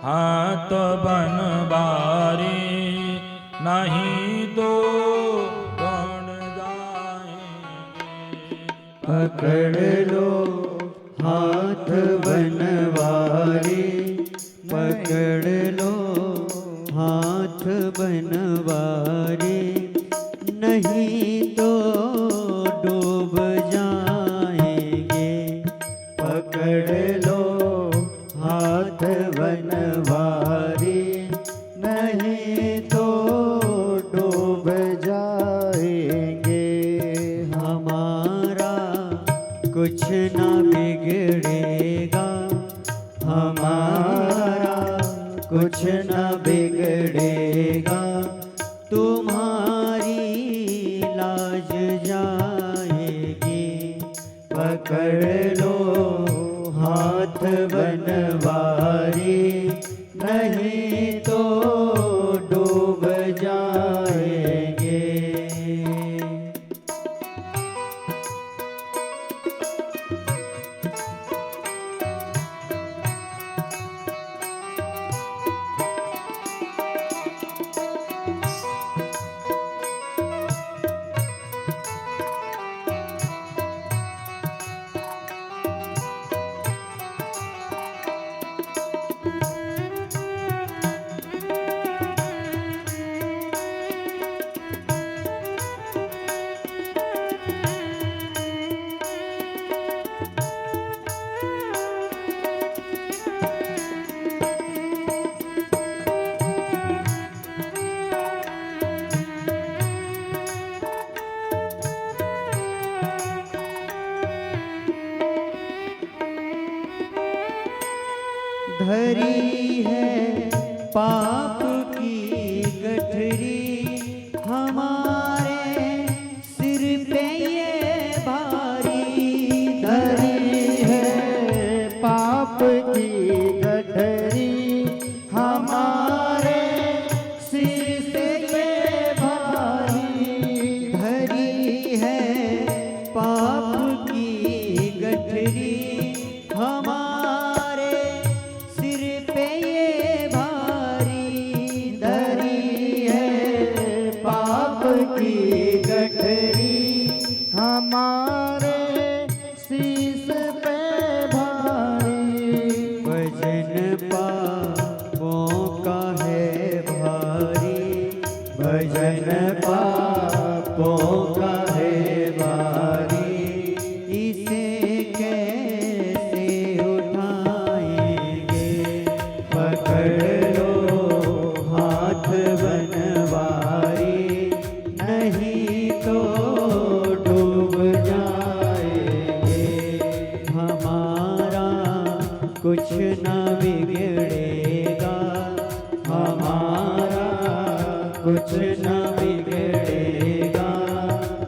हाथ बनवारी नहीं तो बन जाएंगे। पकड़ लो हाथ बनवारी, पकड़ लो हाथ बनवारी, नहीं तो डूब जाएंगे। पकड़ लो हाथ बनवारी, नहीं तो डूब जाएंगे। हमारा कुछ न बिगड़ेगा, हमारा कुछ न बिगड़ेगा, तुम्हारी लाज जाएगी। पकड़ लो हाथ बनवारी, नहीं तो डूब जाएंगे। धरी है पाप की गठरी, हमारे सिर पे ये भारी। धरी है पाप की गठरी, हमारे सिर पे ये भारी। धरी है पाप की गठरी, हमारे सिर पे ये भारी। धरी है पाप की गठरी, हमारे शीश पे भारी। भजन पापों का है भारी, भजन पापों का है भारी। इसे कैसे उठाएंगे? पकड़ लो हाथ बनवारी, नहीं तो डूब जाएंगे। हमारा कुछ न बिगड़ेगा, हमारा कुछ न बिगड़ेगा,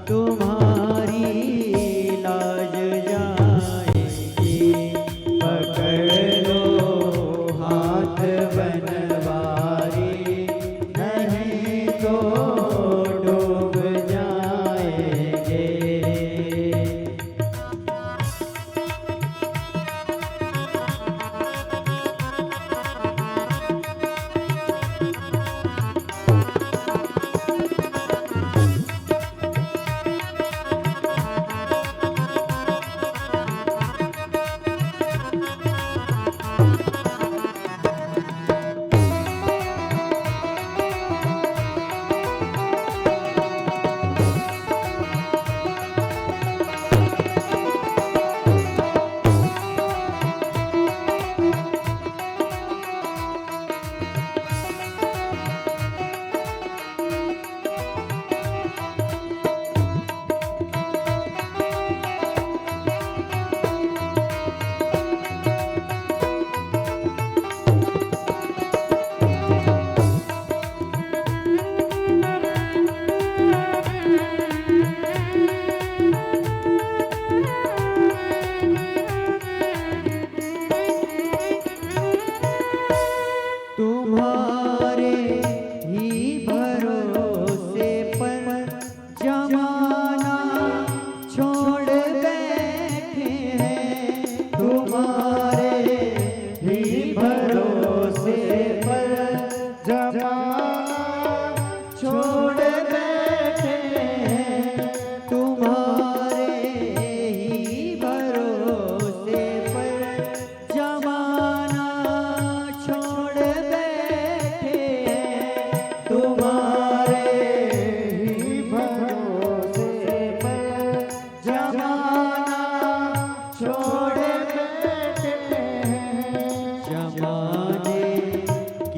तुम्हारी लाज जाएगी। पकड़ लो हाथ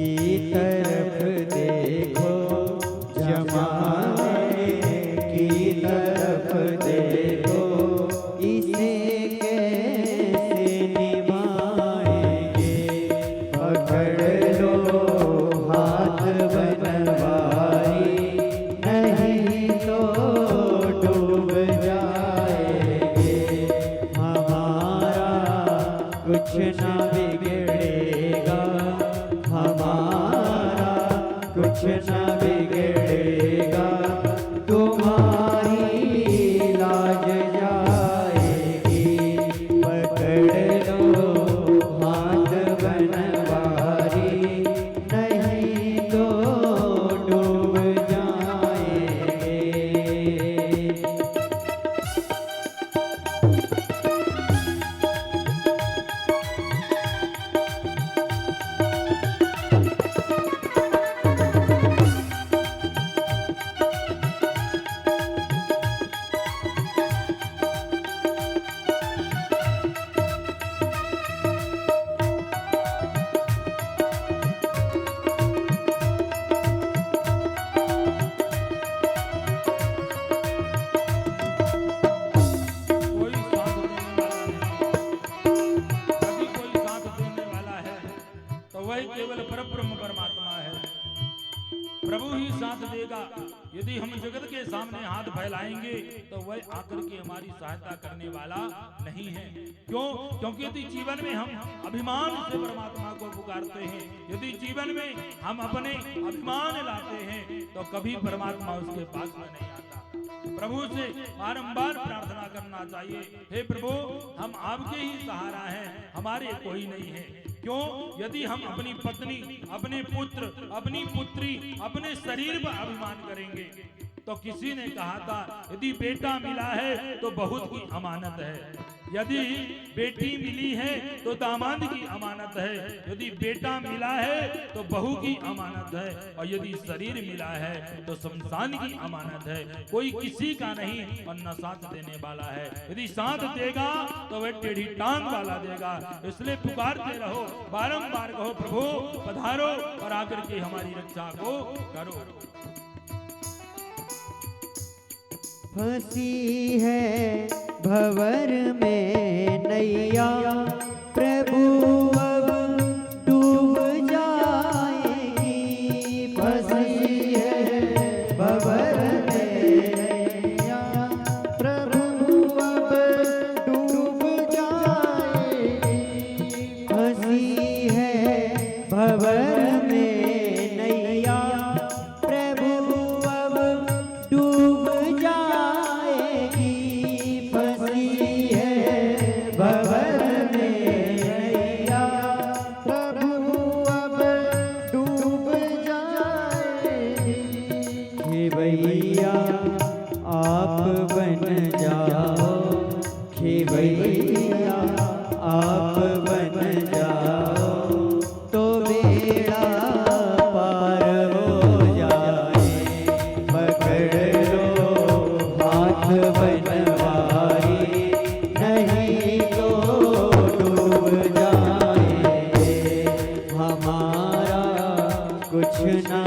की तरफ देखो, जमाने की तरफ देखो, इसे कैसे निभाएंगे। पकड़ लो हाथ बनवारी, नहीं तो डूब जाएंगे। हमारा कुछ ना बिगड़ेगा, हमारा कुछ ना बिगड़ेगा, तुम्हारी लाज जाएगी। पकड़ लो हाथ बनवारी, नहीं तो डूब जाएंगे। कोई साथ देने वाला नहीं, यदि कोई साथ देने वाला है तो वही केवल परब्रह्म परमात्मा है। प्रभु ही साथ देगा। यदि हम जगत के सामने हाथ फैलाएंगे तो वह आकर के हमारी सहायता करने वाला नहीं है। क्यों? क्योंकि यदि जीवन में हम अभिमान से परमात्मा को पुकारते हैं, यदि जीवन में हम अपने अभिमान लाते हैं तो कभी परमात्मा उसके पास में नहीं आता। प्रभु से बारंबार प्रार्थना करना चाहिए, हे प्रभु हम आपके ही सहारा हैं, हमारे कोई नहीं है। क्यों? यदि हम अपनी पत्नी, अपने पुत्र, अपनी पुत्री, अपने शरीर पर अभिमान करेंगे तो किसी ने कहा था यदि बेटा मिला है तो बहुत की अमानत है, यदि बेटी मिली है तो दामाद की अमानत है, यदि बेटा मिला है तो बहू की अमानत है, और यदि शरीर मिला है तो शमशान की अमानत है। कोई किसी का नहीं और न साथ देने वाला है। यदि साथ देगा तो वह टेढ़ी टांग वाला देगा। इसलिए पुकारते रहो, बारंबार कहो प्रभु पधारो और आकर के हमारी रक्षा को करो। फंसी है भंवर में नैया, प्रभु अब डूब जाएगी। फंसी है भंवर में नैया, प्रभु अब डूब जाएगी। फंसी है भंवर में नैया, प्रभु अब डूब जाएगी। फंसी है भंवर में नैया, प्रभु अब डूब जाएगी। खेवैया आप बन जाओ, खेवैया आप बन जाओ, तो बेड़ा पार हो जाए। पकड़ लो हाथ बनवारी, नहीं तो डूब जाएंगे। हमारा कुछ ना